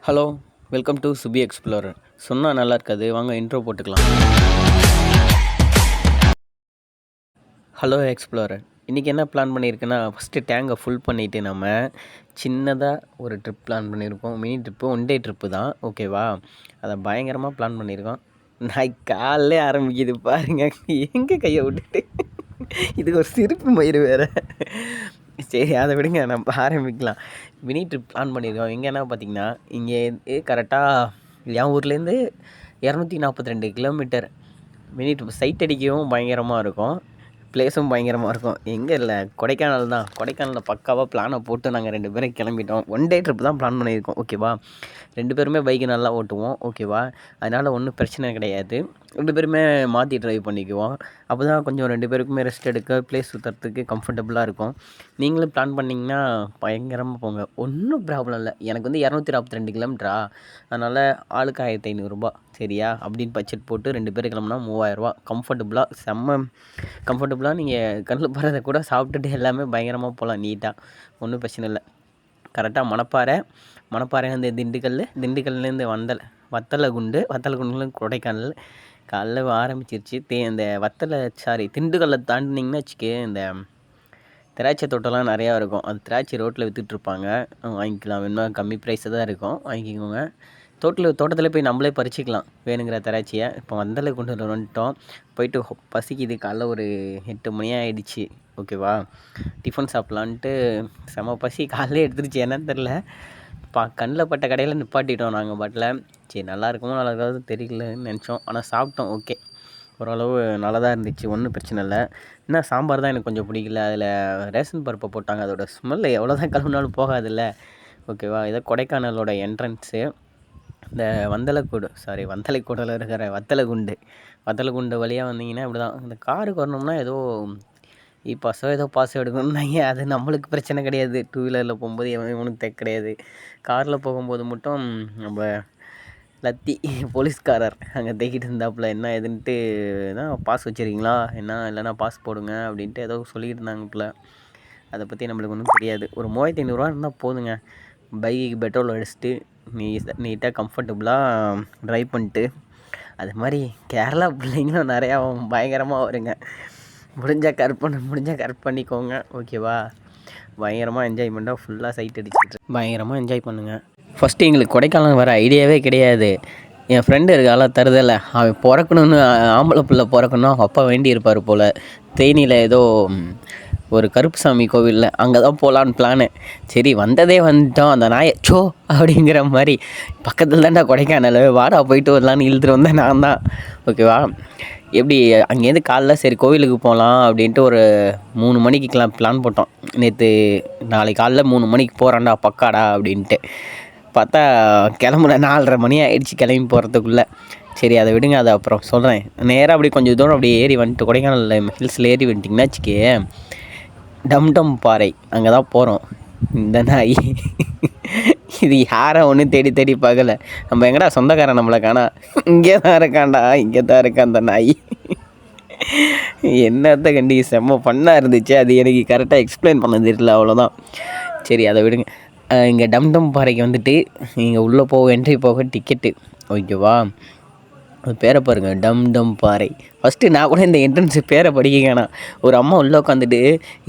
Hello, welcome to Subi explorer. சொன்னால் நல்லா இருக்காது, வாங்க இன்ட்ரோ போட்டுக்கலாம். ஹலோ எக்ஸ்ப்ளோரர், இன்றைக்கி என்ன பிளான் பண்ணியிருக்கேன்னா, ஃபஸ்ட்டு டேங்கை ஃபுல் பண்ணிவிட்டு நம்ம சின்னதாக ஒரு ட்ரிப் பிளான் பண்ணியிருக்கோம். Mini trip, one day trip தான், ஓகேவா? அதை பயங்கரமாக பிளான் பண்ணியிருக்கோம். நான் காலையிலே ஆரம்பிக்குது பாருங்க, எங்கே கையை விட்டுட்டு இதுக்கு ஒரு சிரிப்பு மயிறு வேறு. சரி, அதை விடுங்க, நம்ம ஆரம்பிக்கலாம். மினி ட்ரிப் பிளான் பண்ணியிருக்கோம். எங்கன்னா பார்த்தீங்கன்னா, இங்கே கரெக்டாக என் ஊர்லேருந்து 242 கிலோமீட்டர். மினி ட்ரிப் சைட் அடிக்கவும் பயங்கரமாக இருக்கும், ப்ளேஸும் பயங்கரமாக இருக்கும். எங்கே இல்லை, கொடைக்கானல் தான். கொடைக்கானலில் பக்காவாக பிளானை போட்டு நாங்கள் 2 பேரும் கிளம்பிட்டோம். ஒன் டே ட்ரிப் தான் பிளான் பண்ணியிருக்கோம், ஓகேவா? 2 பேருமே பைக்கு நல்லா ஓட்டுவோம், ஓகேவா? அதனால் ஒன்றும் பிரச்சனை கிடையாது. 2 பேருமே மாற்றி ட்ரைவ் பண்ணிக்குவோம். அப்போ தான் கொஞ்சம் 2 பேருக்குமே ரெஸ்ட் எடுக்க, ப்ளேஸ் சுற்றுறதுக்கு கம்ஃபர்டபுளாக இருக்கும். நீங்களும் பிளான் பண்ணிங்கன்னா பயங்கரமாக போங்க, ஒன்றும் ப்ராப்ளம் இல்லை. எனக்கு வந்து 242 கிலோமீட்டரா, அதனால் ஆளுக்கு 1500 சரியா? அப்படின்னு பட்ஜெட் போட்டு 2 பேர் கிளம்புனா 3000 கம்ஃபர்டபுளாக, செம்ம கம்ஃபர்டபுளாக. நீங்கள் கண்ணில் படுறத கூட சாப்பிட்டுட்டு எல்லாமே பயங்கரமாக போகலாம் நீட்டாக, ஒன்றும் பிரச்சனை இல்லை. கரெக்டாக மணப்பாறைலேருந்து திண்டுக்கல்லேருந்து வத்தலகுண்டுலேருந்து கொடைக்கானல். காலைல ஆரம்பிச்சிருச்சு. இந்த திண்டுக்கல்லை தாண்டினீங்கன்னா வச்சுக்கே, இந்த திராட்சை தோட்டம்லாம் நிறையா இருக்கும். அது திராட்சை ரோட்டில் விற்றுட்ருப்பாங்க, வாங்கிக்கலாம். வேணுமா கம்மி ப்ரைஸில் தான் இருக்கும், வாங்கிக்கோங்க. தோட்டத்தில் போய் நம்மளே பறிச்சிக்கலாம் வேணுங்கிற திராட்சையை. இப்போ வத்தலகுண்டு வந்துட்டோம். போயிட்டு பசிக்குது, காலைல ஒரு 8 மணி ஆகிடுச்சு, ஓகேவா? டிஃபன் சாப்பிட்லான்ட்டு செம பசி காலையிலே எடுத்துருச்சு, என்னன்னு தெரில. கண்ணில் பட்ட கடையில் நிப்பாட்டிட்டோம் நாங்கள் பாட்டில். சரி, நல்லா இருக்குமோ நல்லா இருக்காது தெரியலன்னு நினச்சோம், ஆனால் சாப்பிட்டோம். ஓகே, ஓரளவு நல்லா தான் இருந்துச்சு, ஒன்றும் பிரச்சனை இல்லை. என்ன சாம்பார் தான் எனக்கு கொஞ்சம் பிடிக்கல, அதில் ரேஷன் பருப்பை போட்டாங்க. அதோட ஸ்மெல் எவ்வளோ தான் கழுவினாலும் போகாதில்ல, ஓகேவா? இதை கொடைக்கானலோட என்ட்ரன்ஸு. இந்த வந்தலைக்கூடில் இருக்கிற வத்தலகுண்டு வழியாக வந்தீங்கன்னா இப்படி தான். இந்த காருக்கு வரணும்னா ஏதோ பாஸோ ஏதோ பாஸ் எடுக்கணும்னாங்க. அது நம்மளுக்கு பிரச்சனை கிடையாது, 2 வீலரில் போகும்போது எவனும் கிடையாது. காரில் போகும்போது மட்டும் நம்ம லத்தி போலீஸ்காரர் அங்கே தேக்கிட்டு இருந்தாப்புல, என்ன எதுன்ட்டு தான் பாஸ் வச்சுருக்கீங்களா என்ன, இல்லைனா பாஸ் போடுங்க அப்படின்ட்டு ஏதோ சொல்லிக்கிட்டு இருந்தாங்கப்புல. அதை பற்றி நம்மளுக்கு ஒன்றும் தெரியாது. ஒரு 3500 இருந்தால் போதுங்க. பைக்கு பெட்ரோல் அடிச்சுட்டு நீட்டாக கம்ஃபர்டபுளாக ட்ரைவ் பண்ணிட்டு. அது மாதிரி கேரளா பிள்ளைங்களும் நிறையா பயங்கரமாக வருங்க. முடிஞ்சால் கரெக்ட் பண்ணிக்கோங்க, ஓகேவா? பயங்கரமாக என்ஜாய்மெண்ட்டாக ஃபுல்லாக சைட் அடிச்சுட்டு பயங்கரமாக என்ஜாய் பண்ணுங்கள். ஃபஸ்ட்டு எங்களுக்கு கொடைக்கானல் வர ஐடியாவே கிடையாது. என் ஃப்ரெண்டு இருக்கால தருதல, அவன் பிறக்கணுன்னு, ஆம்பளை பிள்ளை பிறக்கணும், அவங்க அப்பா வேண்டி இருப்பார் போல். தேனியில் ஏதோ ஒரு கருப்புசாமி கோவிலில், அங்கே தான் போகலான்னு பிளானு. சரி, வந்துட்டோம், அந்த நாயை சோ அப்படிங்கிற மாதிரி. பக்கத்தில் தான்டா கொடைக்கானல், வாடா போயிட்டு வரலான்னு இழுத்துட்டு வந்தேன் நான் தான், ஓகேவா? எப்படி அங்கேருந்து காலைல சரி கோவிலுக்கு போகலாம் அப்படின்ட்டு ஒரு 3 மணிக்கு பிளான் போட்டோம். நாளைக்கு காலைல 3 மணிக்கு போகிறான்டா பக்காடா அப்படின்ட்டு. பார்த்தா கிளம்புன 4:30 மணி ஆகிடுச்சு கிளம்பி போகிறதுக்குள்ளே. சரி, அதை விடுங்க, அதை அப்புறம் சொல்கிறேன். நேராக அப்படி கொஞ்சம் தூரம் அப்படியே ஏறி வந்துட்டு கொடைக்கானலில் ஹில்ஸில் ஏறி வந்துட்டிங்கன்னா வச்சுக்கே, டம்டம் பாறை, அங்கே தான் போகிறோம். இந்த நாய் இது யாரை ஒன்றும் தேடி பார்க்கல. நம்ம எங்கடா சொந்தக்காரன் நம்மளை காணா, இங்கே தான் இருக்கான் அந்த நாய். என்னத்த கண்டி செம்ம ஃபன்னாக இருந்துச்சு. அது எனக்கு கரெக்டாக எக்ஸ்பிளைன் பண்ண தெரியல, அவ்வளோதான். சரி, அதை விடுங்க. இங்கே டம்டம் பாறைக்கு வந்துட்டு இங்கே உள்ளே என்ட்ரி போக டிக்கெட்டு, ஓகேவா? அது பேரை பாருங்கள், டம் பாறை. ஃபஸ்ட்டு நான் கூட இந்த என்ட்ரன்ஸு பேரை படிக்கேண்ணா. ஒரு அம்மா உள்ளே உட்காந்துட்டு,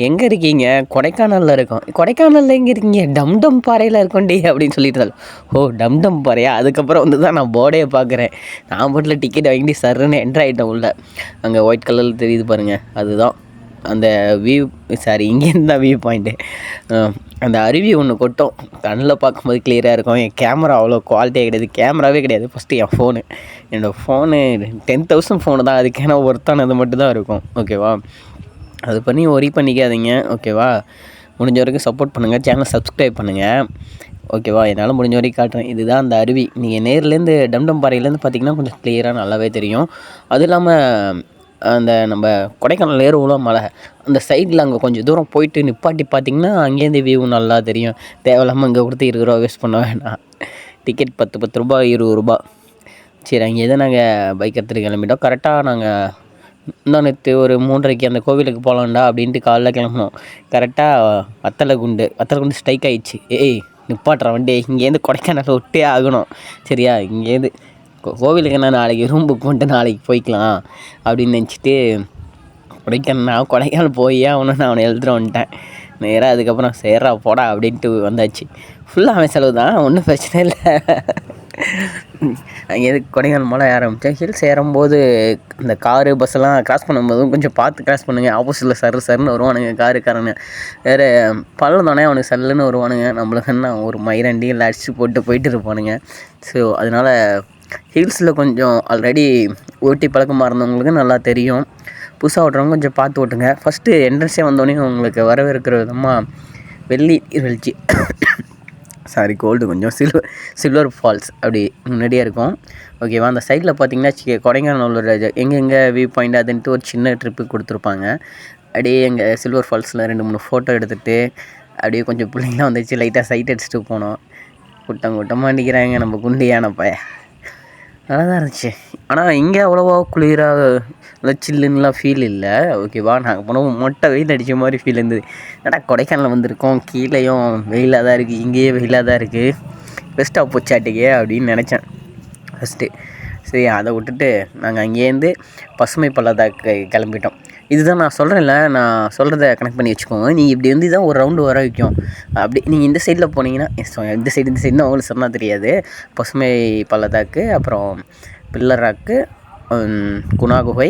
எங்கே இருக்கீங்க? கொடைக்கானலில் இருக்கோம். கொடைக்கானலில் எங்கே இருக்கீங்க? டம் பாறையில் இருக்கோண்டி அப்படின்னு சொல்லிட்டு இருந்தாலும், ஓ டம் பாறையா? அதுக்கப்புறம் வந்து தான் நான் போர்டே பார்க்குறேன். நான் போட்டில் டிக்கெட் வாங்கிட்டு சர்ன்னு என்ட்ரு ஆகிட்டேன் உள்ள. அங்கே ஒயிட் கலரில் தெரியுது பாருங்கள், அதுதான் அந்த இங்கேருந்து தான் வியூ பாயிண்ட்டு. அந்த அருவி ஒன்று கொட்டும், கண்ணில் பார்க்கும்போது கிளியராக இருக்கும். என் கேமரா அவ்வளோ குவாலிட்டியாக கிடையாது, கேமராவே கிடையாது. ஃபஸ்ட்டு என்னோடய ஃபோனு 10,000 ஃபோனு தான், அதுக்கேனா ஒர்த்தானது மட்டும்தான் இருக்கும், ஓகேவா? அது பண்ணி ஒரி பண்ணிக்காதீங்க, ஓகேவா? முடிஞ்ச வரைக்கும் சப்போர்ட் பண்ணுங்கள், சேனலை சப்ஸ்கிரைப் பண்ணுங்கள், ஓகேவா? என்னால் முடிஞ்ச வரைக்கும் காட்டுறேன். இதுதான் அந்த அருவி. நீங்கள் நேர்லேருந்து டம் பாறையிலேருந்து பார்த்தீங்கன்னா கொஞ்சம் கிளியராக நல்லாவே தெரியும். அதுவும் இல்லாமல் அந்த நம்ம கொடைக்கானல் ஏறுவோம்ல மலை, அந்த சைடில் அங்கே கொஞ்சம் தூரம் போயிட்டு நிப்பாட்டி பார்த்திங்கன்னா அங்கேருந்து வியூ நல்லா தெரியும். தேவையில்லாமல் இங்கே கொடுத்து 20 ரூபா வேஸ்ட் பண்ண வேணாம். டிக்கெட் 10 ரூபா, 20 ரூபா. சரி, அங்கே எதுவும் நாங்கள் பைக் எடுத்துகிட்டு கிளம்பிட்டோம். கரெக்டாக நாங்கள் நேற்று ஒரு 3:30 அந்த கோவிலுக்கு போகலான்டா அப்படின்ட்டு காலைல கிளம்பினோம். கரெக்டாக வத்தலகுண்டு ஸ்ட்ரைக் ஆகிடுச்சு. நிப்பாட்டுற வண்டி இங்கேருந்து கொடைக்கானல் விட்டே ஆகணும் சரியா. இங்கேருந்து கோவிலுக்கு நான் நாளைக்கு ரூம் புக் பண்ணிட்டு நாளைக்கு போய்க்கலாம் அப்படின்னு நினச்சிட்டு கொடைக்கானல் போய் நான் அவனை எழுதுற வந்துட்டேன் நேராக. அதுக்கப்புறம் சேர்றா போடா அப்படின்ட்டு வந்தாச்சு. ஃபுல்லாக அவன் செலவு தான், ஒன்றும் பிரச்சனை இல்லை. அங்கேருந்து கொடைக்கானல் மலை ஆரம்பித்தேன். ஹில்ஸ் ஏறும்போது இந்த காரு பஸ்ஸெல்லாம் க்ராஸ் பண்ணும்போதும் கொஞ்சம் பார்த்து க்ராஸ் பண்ணுங்க. ஆப்போசிட்டில் சருன்னு வருவானுங்க காருக்காரங்க. வேறு பள்ளம் தானே அவனுக்கு சல்லுன்னு வருவானுங்க. நம்மளுக்கு என்ன ஒரு மயிரண்டி இல்லை அடிச்சு போயிட்டு இருப்பானுங்க. ஸோ அதனால் ஹில்ஸில் கொஞ்சம் ஆல்ரெடி ஓட்டி பழக்கமாக இருந்தவங்களுக்கு நல்லா தெரியும். புதுசாக ஓட்டுறவங்க கொஞ்சம் பார்த்து ஓட்டுங்க. ஃபஸ்ட்டு என்ட்ரன்ஸே வந்தோடனே உங்களுக்கு வரவேற்கிற விதமாக வெள்ளி நீர்வீழ்ச்சி கோல்டு கொஞ்சம் சில்வர் ஃபால்ஸ் அப்படி முன்னாடியே இருக்கும் ஓகேவா. அந்த சைடில் பார்த்தீங்கன்னா கொடைக்கானலோட எங்கெங்கே வியூ பாயிண்ட் அதுன்ட்டு ஒரு சின்ன ட்ரிப்பு கொடுத்துருப்பாங்க. அப்படியே எங்கள் சில்வர் ஃபால்ஸில் 2-3 ஃபோட்டோ எடுத்துகிட்டு அப்படியே கொஞ்சம் பிள்ளைங்களாம் வந்துச்சு. லைட்டாக சைட் அடிச்சுட்டு போனோம். கூட்டமாக நிற்கிறாங்க நம்ம குண்டியான பையன். நல்லா தான் இருந்துச்சு. ஆனால் இங்கே அவ்வளோவா குளிராக நல்லா சில்லுன்னுலாம் ஃபீல் இல்லை ஓகேவா. நாங்கள் போனோம் மொட்டை வெயில் அடித்த மாதிரி ஃபீல் இருந்தது. ஏன்னா கொடைக்கானல் வந்திருக்கோம், கீழேயும் வெயிலாக தான் இருக்குது, இங்கேயே வெயிலாக தான் இருக்குது, பெஸ்ட்டாக போச்சாட்டிக்கே அப்படின்னு நினச்சேன் ஃபஸ்ட்டு. சரி அதை விட்டுட்டு நாங்கள் அங்கேருந்து பசுமை பள்ளத்தாக்கு கிளம்பிட்டோம். இதுதான் நான் சொல்கிறேன்ல, நான் சொல்கிறத கனெக்ட் பண்ணி வச்சுக்கோங்க. நீங்கள் இப்படி வந்து தான் ஒரு ரவுண்டு வர வைக்கும். அப்படி நீங்கள் இந்த சைடில் போனீங்கன்னா இந்த சைடுன்னு அவங்களுக்கு சொன்னால் தெரியாது. பசுமை பள்ளத்தாக்கு, அப்புறம் பில்லர் ராக்கு, குணா குகை,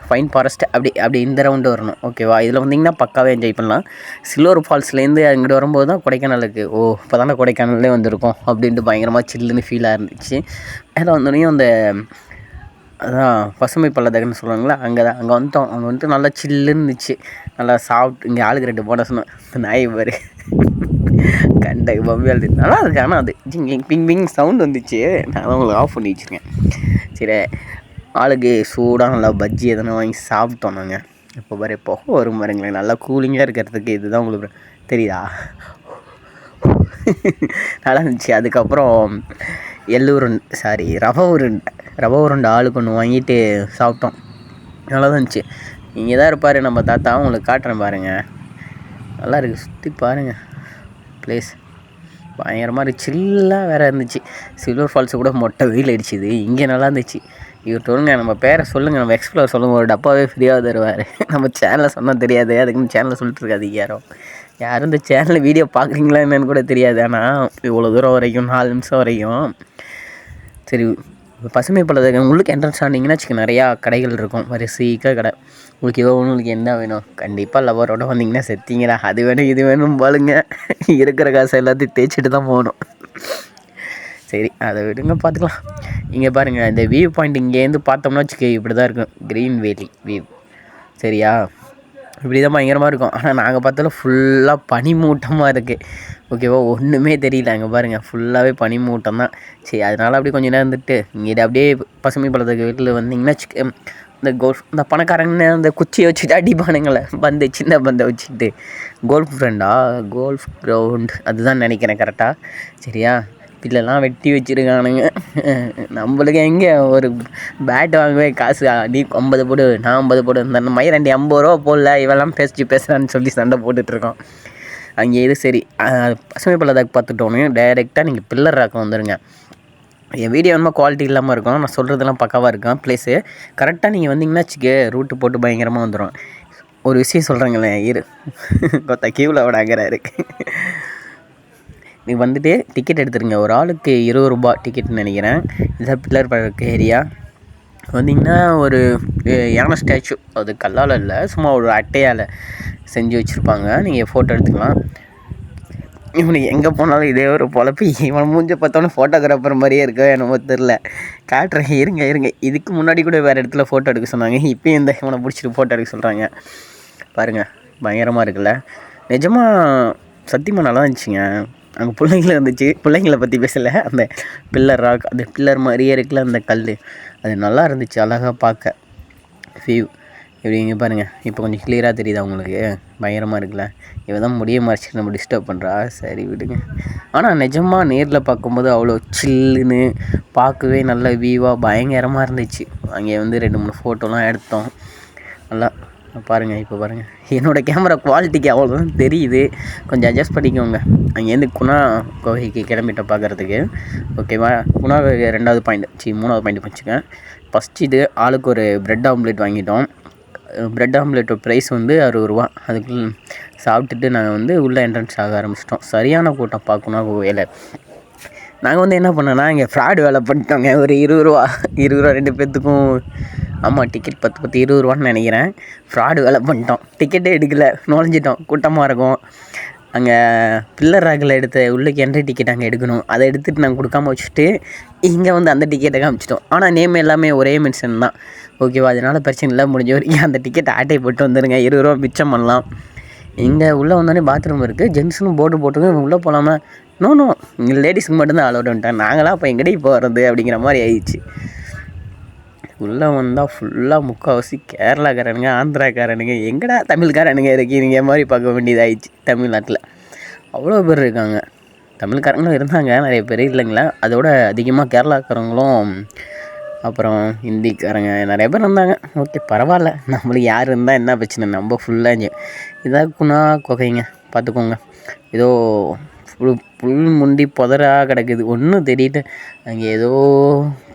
ஃபைன் ஃபாரஸ்ட், அப்படி இந்த ரவுண்டு வரணும் ஓகேவா. இதில் வந்திங்கன்னா பக்காவே என்ஜாய் பண்ணலாம். சில்வர் ஃபால்ஸ்லேருந்து அங்கிட்டு வரும்போது தான் கொடைக்கானலுக்கு இப்போ தானே கொடைக்கானல்லே வந்திருக்கோம் அப்படின்ட்டு பயங்கரமாக சில்லுன்னு ஃபீலாக இருந்துச்சு. மேலே வந்தோடனையும் அந்த அதான் பசுமை பள்ளத்தாக்குன்னு சொல்லுவாங்களா, அங்கே வந்துட்டோம். அங்கே வந்துட்டு நல்லா சில்லுன்னு இருந்துச்சு. நல்லா சாப்பிட்டு இங்கே ஆளுக்கு 2 போட சொன்னோம். நாய் பாரு கண்ட பம்பியால் நல்லா இருக்கு. ஆனால் அது பிங் சவுண்ட் வந்துச்சு. நான் தான் உங்களுக்கு ஆஃப் பண்ணி வச்சுருக்கேன். சரி ஆளுக்கு சூடாக நல்லா பஜ்ஜி எதனா வாங்கி சாப்பிட்டோம் நாங்கள். இப்போ புகை வரும் பாருங்களேன், நல்லா கூலிங்காக இருக்கிறதுக்கு இதுதான் உங்களுக்கு தெரியுதா. நல்லா இருந்துச்சு. அதுக்கப்புறம் ரவை உருண்டை ஆளுக்கு ஒன்று வாங்கிட்டு சாப்பிட்டோம். நல்லா தான் இருந்துச்சு. இங்கே தான் இருப்பார் நம்ம தாத்தா, உங்களுக்கு காட்டுறேன் பாருங்கள். நல்லா இருக்குது, சுற்றி பாருங்கள் ப்ளேஸ் பயங்கரமாக இருக்குது. சில்லாக வேறு இருந்துச்சு. சில்வர் ஃபால்ஸு கூட மொட்டை வெயில் அடிச்சுது. இங்கே நல்லா இருந்துச்சு. இவர் சொல்லுங்க, நம்ம பேரை சொல்லுங்கள், நம்ம எக்ஸ்ப்ளோர் சொல்லுங்கள், ஒரு டப்பாவே ஃப்ரீயாக தருவார். நம்ம சேனலை சொன்னால் தெரியாது, அதுக்குன்னு சேனலை சொல்லிட்டு இருக்காது. யாரும் இந்த சேனலில் வீடியோ பார்க்குறீங்களா என்னன்னு கூட தெரியாது. ஆனால் இவ்வளோ தூரம் வரைக்கும் 4 நிமிஷம் வரைக்கும். சரி பசுமை பள்ளத்தாக்கு உங்களுக்கு என்ட்ரன்ஸ் ஆனீங்கன்னா நிறையா கடைகள் இருக்கும், வரிசைக்காக கடை. உங்களுக்கு என்ன வேணும், கண்டிப்பாக லவரோட வந்தீங்கன்னா செத்திங்கடா. அது வேணும் இது வேணும் பாருங்க, இருக்கிற காசை எல்லாத்தையும் தேய்ச்சிட்டு தான் போகணும். சரி அதை விடுங்க, பார்த்துக்கலாம். இங்கே பாருங்கள், இந்த வியூ பாயிண்ட் இங்கேருந்து பார்த்தோம்னா இப்படி தான் இருக்கும், க்ரீன் வேலி வியூ சரியா. இப்படி தான் பயங்கரமாக இருக்கும். ஆனால் நாங்கள் பார்த்தாலும் ஃபுல்லாக பனிமூட்டமாக இருக்குது ஓகேவா. ஒன்றுமே தெரியல. அங்கே பாருங்கள் ஃபுல்லாகவே பனிமூட்டம் தான். சரி அதனால் அப்படியே கொஞ்சம் நேரம் இருந்துட்டு இங்கே அப்படியே பசுமை பள்ளத்தாக்கு வீட்டில் வந்தீங்கன்னா இந்த பணக்காரங்கன்னு அந்த குச்சியை வச்சுட்டு அடிப்பானுங்களே, சின்ன பந்தை வச்சுக்கிட்டு, கோல்ஃப் கிரவுண்ட் அதுதான் நினைக்கிறேன் கரெக்டாக சரியா. பில்லெல்லாம் வெட்டி வச்சுருக்கானுங்க. நம்மளுக்கு எங்கே ஒரு பேட் வாங்கவே காசு, நீ 50 போடு நான் 50 போடு, இந்த மயிரண்டி 50 ரூபா போடல, இவெல்லாம் பேசுகிறான்னு சொல்லி சண்டை போட்டுட்ருக்கோம். அங்கே சரி பசுமை பள்ளத்தாக்கு பார்த்துட்டோன்னே டைரெக்டாக நீங்கள் பில்லர் ராக்கு வந்துடுங்க. என் வீடியோ வேணுமா குவாலிட்டி இல்லாமல் இருக்கும், நான் சொல்கிறதெல்லாம் பக்காவாக இருக்கும். ப்ளேஸு கரெக்டாக நீங்கள் வந்தீங்கன்னா ரூட்டு போட்டு பயங்கரமாக வந்துடும். ஒரு விஷயம் சொல்கிறேங்களேன், கொத்த கியூவில் விடாங்கிற இருக்குது. நீ வந்துட்டு டிக்கெட் எடுத்துருங்க. ஒரு ஆளுக்கு 20 ரூபா டிக்கெட்னு நினைக்கிறேன். இதான் பில்லர் பார்க் ஏரியா. வந்தீங்கன்னா ஒரு யானை ஸ்டாச்சு, அது கல்லால் இல்லை, சும்மா ஒரு அட்டையால் செஞ்சு வச்சுருப்பாங்க. நீங்கள் ஃபோட்டோ எடுத்துக்கலாம். இவனுக்கு எங்கே போனாலும் இதே ஒரு பொழப்பு. இவன் மூஞ்ச பார்த்தோன்னே ஃபோட்டோகிராஃபர் மாதிரியே இருக்கோ என்னமோ தெரில. காட்டுறேன் இருங்க. இதுக்கு முன்னாடி கூட வேறு இடத்துல ஃபோட்டோ எடுக்க சொன்னாங்க, இப்போயும் இந்த இவனை பிடிச்சிட்டு ஃபோட்டோ எடுக்க சொல்கிறாங்க. பாருங்கள் பயங்கரமாக இருக்குல்ல, நிஜமாக சத்தியமாக நல்லா இருந்துச்சுங்க. அங்கே பிள்ளைங்களை பற்றி பேசலை, அந்த பில்லர் ராக், அந்த பில்லர் மாதிரியே இருக்குல்ல அந்த கல், அது நல்லா இருந்துச்சு அழகாக பார்க்க. வியூ இப்படி இங்கே பாருங்கள், இப்போ கொஞ்சம் கிளியராக தெரியுதா உங்களுக்கு, பயங்கரமாக இருக்குல்ல. இவன் தான் முடிய மறைச்சிட்டு நம்ம டிஸ்டர்ப் பண்ணுறா, சரி விடுங்க. ஆனால் நிஜமாக நேரில் பார்க்கும்போது அவ்வளோ சில்லுன்னு பார்க்கவே நல்ல வியூவாக பயங்கரமாக இருந்துச்சு. அங்கே 2-3 ஃபோட்டோலாம் எடுத்தோம். நல்லா பாருங்கள் இப்போ பாருங்கள் என்னோடய கேமரா குவாலிட்டிக்கு அவ்வளோதான் தெரியுது, கொஞ்சம் அட்ஜஸ்ட் பண்ணிக்கோங்க. அங்கேருந்து குணா குகைக்கு கிளம்பிட்ட பார்க்குறதுக்கு. ஓகேவா, குணா குகை 2வது பாயிண்ட் 3வது பாயிண்ட் வச்சுக்கேன். ஃபஸ்ட் இது ஆளுக்கு ஒரு ப்ரெட் ஆம்லேட் வாங்கிட்டோம். ப்ரெட் ஆம்லேட்டோட ப்ரைஸ் வந்து 60 ரூபா. அதுக்கு சாப்பிட்டுட்டு நாங்கள் வந்து உள்ளே என்ட்ரன்ஸ் ஆக ஆரம்பிச்சிட்டோம். சரியான கூட்டம் பார்க்கணும் குகையில். நாங்கள் வந்து என்ன பண்ணோன்னா இங்கே ஃப்ராடு வேலை பண்ணிட்டோங்க. ஒரு 20 ரூபா 2 பேர்த்துக்கும். ஆமாம், டிக்கெட் 10 20 ரூபான்னு நினைக்கிறேன். ஃப்ராடு வேலை பண்ணிட்டோம், டிக்கெட்டே எடுக்கலை, நுழைஞ்சிட்டோம். கூட்டமாக இருக்கும். அங்கே பில்லர் ராக்கில் எடுத்த உள்ளுக்கு என்ட்ரி டிக்கெட் அங்கே எடுக்கணும். அதை எடுத்துகிட்டு நாங்கள் கொடுக்காம வச்சுட்டு இங்கே வந்து அந்த டிக்கெட்டை காமிச்சிட்டோம். ஆனால் நேம் எல்லாமே ஒரே மென்ஷன் தான். ஓகேவா, அதனால் பிரச்சனை இல்லை. முடிஞ்ச வரைக்கும் அந்த டிக்கெட் ஆட்டை போட்டு வந்துடுங்க, 20 ரூபா மிச்சம் பண்ணலாம். இங்கே உள்ளே வந்தோடனே பாத்ரூம் இருக்குது, ஜென்ஸுன்னு போட்டு போட்டுங்க. உள்ளே போகலாமா? நோ இங்கே லேடிஸுக்கு மட்டும்தான் அலோடு வந்துட்டேன். நாங்களாம் இப்போ எங்கடி போகிறது அப்படிங்கிற மாதிரி ஆயிடுச்சு. உள்ளே வந்தால் ஃபுல்லாக முக்கால்வாசி கேரளாக்காரனுங்க, ஆந்திராக்காரனுங்க, எங்கடா தமிழ்காரனுங்க இருக்கீங்க மாதிரி பார்க்க வேண்டியதாகிடுச்சு. தமிழ்நாட்டில் அவ்வளோ பேர் இருக்காங்க. தமிழ்காரங்களும் இருந்தாங்க நிறைய பேர், இல்லைங்களா? அதோட அதிகமாக கேரளாக்காரங்களும் அப்புறம் ஹிந்திக்காரங்க நிறைய பேர் இருந்தாங்க. ஓகே, பரவாயில்ல. நம்மளுக்கு யார் இருந்தால் என்ன பிரச்சனை, நம்ம ஃபுல்லாக இதாக குணா குகைங்க, பார்த்துக்கோங்க. ஏதோ புல் முண்டி புதராக கிடக்குது, ஒன்றும் தெரியல. அங்கே ஏதோ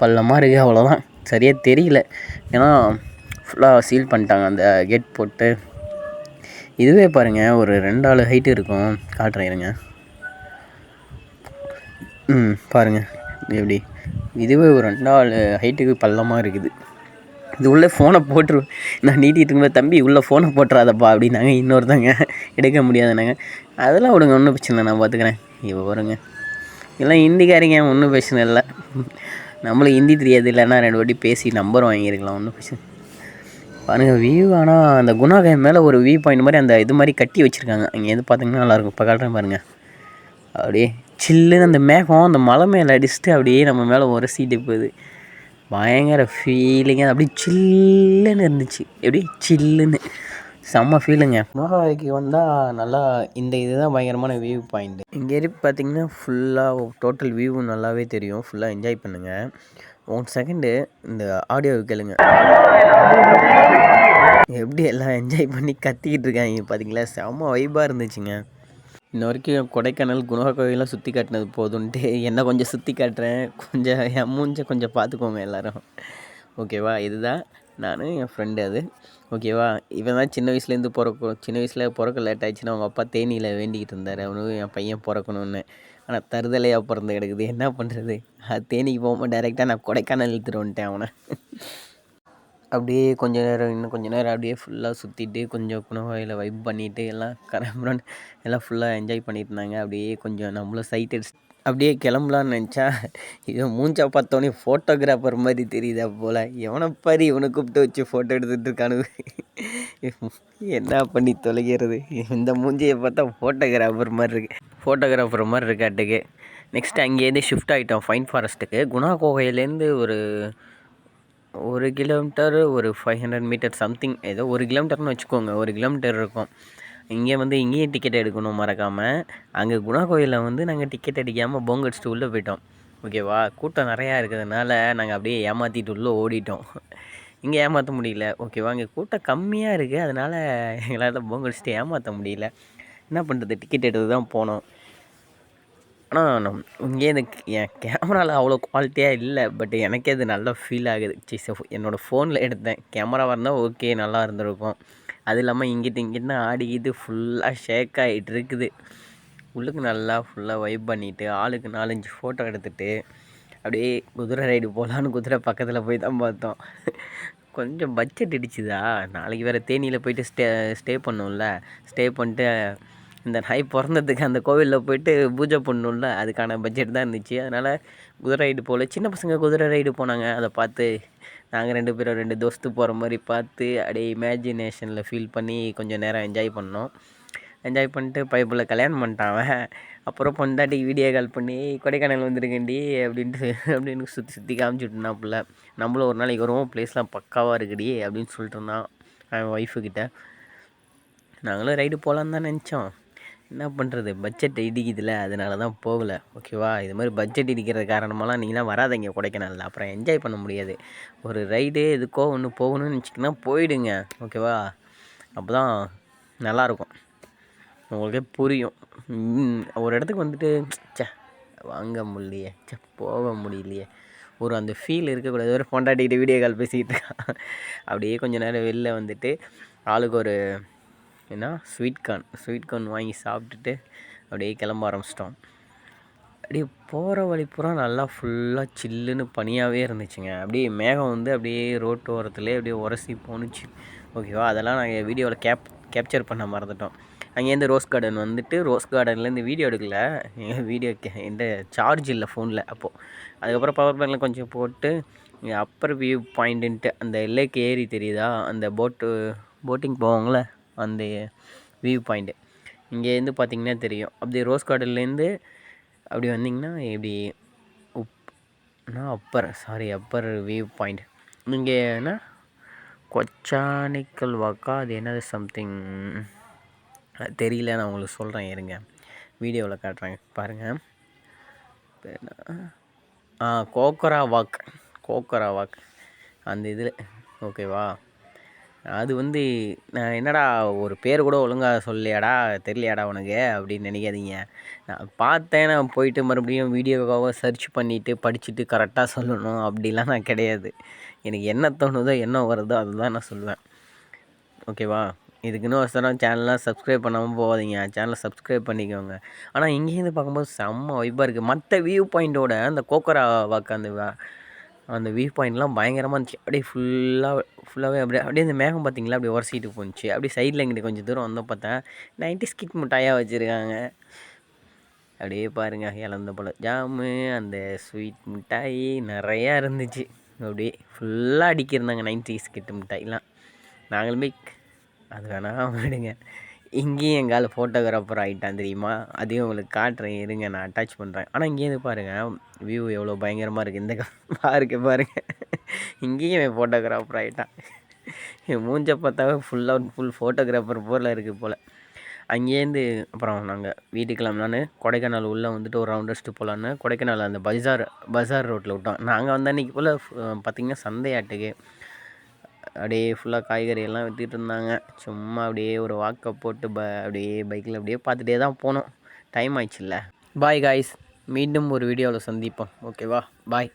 பள்ளமாக இருக்குது, அவ்வளோதான். சரியாக தெரியல, ஏன்னா ஃபுல்லாக சீல் பண்ணிட்டாங்க அந்த கேட் போட்டு. இதுவே பாருங்கள், ஒரு 2 ஆள் ஹைட்டு இருக்கும். காட்டுறேன் இருங்க. பாருங்கள் எப்படி, இதுவே ஒரு 2 ஆள் ஹைட்டுக்கு பள்ளமாக இருக்குது. இது உள்ளே ஃபோனை போட்டுரு, நான் நீட்டிகிட்டு இருக்கும்போது தம்பி உள்ளே ஃபோனை போட்டுறாதப்பா அப்படின்னாங்க. இன்னொருத்தங்க எடுக்க முடியாதுனாங்க. அதெல்லாம் விடுங்க, ஒன்றும் பிரச்சனை இல்லை, நான் பார்த்துக்கிறேன். இப்போ பாருங்க, இதெல்லாம் ஹிந்திக்காரிங்க, ஒன்றும் பிரச்சனை இல்லை. நம்மளுக்கு ஹிந்தி தெரியாது, இல்லைன்னா 2 வாட்டி பேசி நம்பர் வாங்கியிருக்கலாம், ஒன்றும் பிரச்சனை. பாருங்கள் வியூ. ஆனால் அந்த குணாகை மேலே ஒரு வியூ பாயிண்ட் மாதிரி அந்த இது மாதிரி கட்டி வச்சுருக்காங்க. அங்கேருந்து பார்த்தீங்கன்னா நல்லாயிருக்கும். இப்போ காட்டுறேன் பாருங்கள், அப்படியே சில்லுன்னு அந்த மேகம் அந்த மலை மேலே அடிச்சுட்டு அப்படியே நம்ம மேலே உரசிட்டு போகுது. பயங்கர ஃபீலிங்காக அப்படியே சில்லுன்னு இருந்துச்சு. எப்படி சில்லுன்னு செம்ம ஃபீலுங்க. குணாகுகைக்கு வந்தால் நல்லா இந்த இதுதான் பயங்கரமான வியூ பாயிண்ட்டு. இங்கே இருக்கு பார்த்தீங்கன்னா ஃபுல்லாக டோட்டல் வியூ நல்லாவே தெரியும். ஃபுல்லாக என்ஜாய் பண்ணுங்கள். 1 செகண்டு இந்த ஆடியோ கேளுங்க, எப்படி எல்லாம் என்ஜாய் பண்ணி கத்திக்கிட்டு இருக்காங்க பார்த்தீங்களா? செம்ம வைப்பாக இருந்துச்சுங்க. இன்ன வரைக்கும் கொடைக்கானல் குணாகுகையெல்லாம் சுற்றி காட்டினது போதுன்ட்டு என்ன கொஞ்சம் சுற்றி காட்டுறேன். கொஞ்சம் என் மூஞ்ச கொஞ்சம் பார்த்துக்கோங்க எல்லோரும். ஓகேவா, இதுதான் நான், என் ஃப்ரெண்டு அது. ஓகேவா, இவன் தான் சின்ன வயசுலேருந்து சின்ன வயசில் பிறக்க லேட் ஆகிடுச்சுன்னா அவங்க அப்பா தேனியில் வேண்டிக்கிட்டு இருந்தார், அவனுக்கு என் பையன் பிறக்கணுன்னு. ஆனால் தருதலையாக பிறந்து கிடக்குது, என்ன பண்ணுறது? அது தேனிக்கு போகும்போது டைரெக்டாக நான் கொடைக்கானல் இழுத்துட்டு வந்துட்டேன் அவனை. அப்படியே கொஞ்சம் நேரம், இன்னும் கொஞ்சம் நேரம் அப்படியே ஃபுல்லாக சுற்றிட்டு கொஞ்சம் குணவாயில் வைப் பண்ணிவிட்டு எல்லாம் கிளம்புறோன்னு எல்லாம் ஃபுல்லாக என்ஜாய் பண்ணிட்டு இருந்தாங்க. அப்படியே கொஞ்சம் நம்மளும் சைட் அடிச்சு அப்படியே கிளம்பலான்னு நினச்சா, இவன் மூஞ்சா பார்த்தோன்னே ஃபோட்டோகிராஃபர் மாதிரி தெரியுதா போல். எவனை பாரு இவனை கூப்பிட்டு வச்சு ஃபோட்டோ எடுத்துகிட்டு இருக்கானு. என்ன பண்ணி தொலைகிறது, இந்த மூஞ்சியை பார்த்தா ஃபோட்டோகிராஃபர் மாதிரி இருக்காட்டுக்கு. நெக்ஸ்ட்டு அங்கேருந்து ஷிஃப்ட் ஆகிட்டோம் ஃபைன் ஃபாரஸ்ட்டுக்கு. குணா குகையிலேருந்து ஒரு 1 கிலோமீட்டர், ஒரு 500 மீட்டர் சம்திங், ஏதோ 1 கிலோமீட்டர்னு வச்சுக்கோங்க. 1 கிலோமீட்டர் இருக்கும். இங்கேயும் டிக்கெட் எடுக்கணும் மறக்காமல். அங்கே குணா கோயிலில் வந்து நாங்கள் டிக்கெட் அடிக்காமல் போங்க அடிச்சுட்டு உள்ளே போயிட்டோம். ஓகேவா, கூட்டம் நிறையா இருக்கிறதுனால நாங்கள் அப்படியே ஏமாற்றிட்டு உள்ளே ஓடிட்டோம். இங்கே ஏமாற்ற முடியல. ஓகேவா, இங்கே கூட்டம் கம்மியாக இருக்குது, அதனால் எங்களால் போங்க அடிச்சுட்டு ஏமாற்ற முடியல. என்ன பண்ணுறது, டிக்கெட் எடுத்து தான் போனோம். ஆனால் இங்கே இந்த என் கேமராவில் அவ்வளோ குவாலிட்டியாக இல்லை, பட் எனக்கே அது நல்லா ஃபீல் ஆகுது. என்னோடய ஃபோனில் எடுத்தேன், கேமராவாக இருந்தால் ஓகே நல்லா இருந்திருக்கும். அது இல்லாமல் இங்கிட்டு ஆடிக்கிட்டு ஃபுல்லாக ஷேக் ஆகிட்டு இருக்குது. உள்ளுக்கு நல்லா ஃபுல்லாக வைப் பண்ணிவிட்டு ஆளுக்கு 4-5 ஃபோட்டோ எடுத்துகிட்டு அப்படியே குதிரை ரைடு போகலான்னு குதிரை பக்கத்தில் போய் தான் பார்த்தோம். கொஞ்சம் பட்ஜெட் இடிச்சுதா, நாளைக்கு வேறு தேனியில் போயிட்டு ஸ்டே பண்ணோம்ல. ஸ்டே பண்ணிட்டு இந்த நாய் பிறந்ததுக்கு அந்த கோவிலில் போயிட்டு பூஜை பண்ணணும்ல, அதுக்கான பட்ஜெட் தான் இருந்துச்சு. அதனால் குதிரை ரைடு போகல. சின்ன பசங்க குதிரை ரைடு போனாங்க, அதை பார்த்து நாங்கள் 2 பேரும் 2 தோஸ்து போகிற மாதிரி பார்த்து அப்படியே இமேஜினேஷனில் ஃபீல் பண்ணி கொஞ்சம் நேரம் என்ஜாய் பண்ணோம். என்ஜாய் பண்ணிட்டு பைப்பில் கல்யாணம் பண்ணிட்டான் அவன். அப்புறம் பொண்டாட்டிக்கு வீடியோ கால் பண்ணி கொடைக்கானல் வந்துருக்கேன்டி அப்படின்னு சுற்றி காமிச்சுட்டுருந்தாப்புல. நம்மளும் ஒரு நாளைக்கு வருவோம், ப்ளேஸ்லாம் பக்காவாக இருக்குடி அப்படின்னு சொல்லிட்டு இருந்தான் அவன் ஒய்ஃபுக்கிட்ட. நாங்களும் ரைடு போகலான்னு தான் நினச்சோம். என்ன பண்ணுறது, பட்ஜெட் இடிக்குதுல, அதனால தான் போகலை. ஓகேவா, இது மாதிரி பட்ஜெட் இடிக்கிறது காரணமெல்லாம் நீங்களாம் வராதீங்க கொடைக்கானலில், அப்புறம் என்ஜாய் பண்ண முடியாது. ஒரு ரைடு எதுக்கோ ஒன்று போகணும்னு நினச்சிங்கன்னா போயிடுங்க. ஓகேவா, அப்போ தான் நல்லாயிருக்கும், உங்களுக்கே புரியும். ஒரு இடத்துக்கு வந்துட்டு சே வாங்க முடியலையே, சே போக முடியலையே, ஒரு அந்த ஃபீல் இருக்கக்கூடாது. ஒரு பொண்டாட்டிகிட்ட வீடியோ கால் பேசிக்கிட்டு இருக்கான். அப்படியே கொஞ்சம் நேரம் வெளில வந்துட்டு ஆளுக்கு ஒரு ஸ்வீட் கார்ன் வாங்கி சாப்பிட்டுட்டு அப்படியே கிளம்ப ஆரம்பிச்சிட்டோம். அப்படியே போகிற வழி பூரா நல்லா ஃபுல்லாக சில்லுன்னு பனியாகவே இருந்துச்சுங்க. அப்படியே மேகம் வந்து அப்படியே ரோட்டு ஓரத்துலேயே அப்படியே உரசி போணுச்சு. ஓகேவா, அதெல்லாம் நாங்கள் வீடியோவில் கேப்சர் பண்ண மறந்துட்டோம். அங்கேருந்து ரோஸ் கார்டன் வந்துட்டு, ரோஸ் கார்டன்லேருந்து வீடியோ எடுக்கல, வீடியோ எந்த சார்ஜ் இல்லை ஃபோனில் அப்போது. அதுக்கப்புறம் பவர் பேங்கில் கொஞ்சம் போட்டு அப்பர் வியூ பாயிண்ட்டுன்ட்டு அந்த லேக் ஏரி தெரியுதா, அந்த போட்டிங் போவாங்கள அந்த வியூ பாயிண்ட்டு இங்கேருந்து பார்த்திங்கன்னா தெரியும். அப்படியே ரோஸ் கார்டன்லேருந்து அப்படி வந்திங்கன்னா இப்படி அப்பர் வியூ பாயிண்ட். இங்கே என்ன கொச்சானிக்கல் வாக்கா, அது என்னது சம்திங் தெரியல, நான் உங்களுக்கு சொல்கிறேன் இருங்க, வீடியோவில் காட்டுறேன் பாருங்கள். கோக்கரா வாக் அந்த இதில். ஓகேவா, அது வந்து நான் என்னடா ஒரு பேர் கூட ஒழுங்காக சொல்லியாடா, தெரியலையாடா உனக்கு அப்படின்னு நினைக்காதீங்க. நான் பார்த்தேன், நான் போயிட்டு மறுபடியும் வீடியோவாக சர்ச் பண்ணிவிட்டு படிச்சுட்டு கரெக்டாக சொல்லணும் அப்படிலாம் நான் கிடையாது. எனக்கு என்ன தோணுதோ என்ன வருதோ அதுதான் நான் சொல்லுவேன். ஓகேவா, இதுக்குன்னு ஒரு சேனல்லாம் சப்ஸ்கிரைப் பண்ணாமல் போகாதீங்க, சேனலை சப்ஸ்கிரைப் பண்ணிக்கோங்க. ஆனால் இங்கேருந்து பார்க்கும்போது செம்ம வைப்பாக இருக்குது. மற்ற வியூ பாயிண்ட்டோட அந்த கோக்கரா வாக்கு அந்த வியூ பாயிண்ட்லாம் பயங்கரமாக இருந்துச்சு. அப்படியே ஃபுல்லாகவே அப்படியே இந்த மேகம் பார்த்திங்களா அப்படியே உரசிட்டு போணுச்சு. அப்படியே சைடில் இங்கிட்டு கொஞ்சம் தூரம் வந்து பார்த்தேன் 90s கிட் மிட்டாயாக வச்சுருக்காங்க. அப்படியே பாருங்கள், இலந்த பழம் ஜாமு, அந்த ஸ்வீட் மிட்டாய் நிறையா இருந்துச்சு. அப்படியே ஃபுல்லாக அடிக்கிருந்தாங்க 90s கிட் மிட்டாய்லாம். நாங்களுமே அது வேணாம் விடுங்க. இங்கேயும் எங்கால் ஃபோட்டோகிராஃபர் ஆகிட்டான் தெரியுமா, அதையும் உங்களுக்கு காட்டுறேன் இருங்க, நான் அட்டாச் பண்ணுறேன். ஆனால் இங்கேருந்து பாருங்கள் வியூ எவ்வளோ பயங்கரமாக இருக்குது. இந்த பாருங்கள் இங்கேயும் என் ஃபோட்டோகிராஃபர் ஆகிட்டான். என் மூஞ்ச பார்த்தாவே ஃபுல் ஃபோட்டோகிராஃபர் போல் இருக்குது போல். அங்கேருந்து அப்புறம் நாங்கள் வீட்டுக்கு கிளம்பலான்னு கொடைக்கானல் உள்ளே வந்துட்டு ஒரு ரவுண்ட் அடிச்சுட்டு போகலான்னு கொடைக்கானல் அந்த பஜார் ரோட்டில் விட்டோம். நாங்கள் வந்து அன்றைக்கி போல் பார்த்திங்கன்னா சந்தையாட்டுக்கு அப்படியே ஃபுல்லாக காய்கறி எல்லாம் விற்றுட்டு இருந்தாங்க. சும்மா அப்படியே ஒரு வாக்கை போட்டு அப்படியே பைக்கில் அப்படியே பார்த்துட்டே தான் போனோம். டைம் ஆயிடுச்சுல்ல. பாய் காய்ஸ், மீண்டும் ஒரு வீடியோவில் சந்திப்போம். ஓகேவா, பாய்.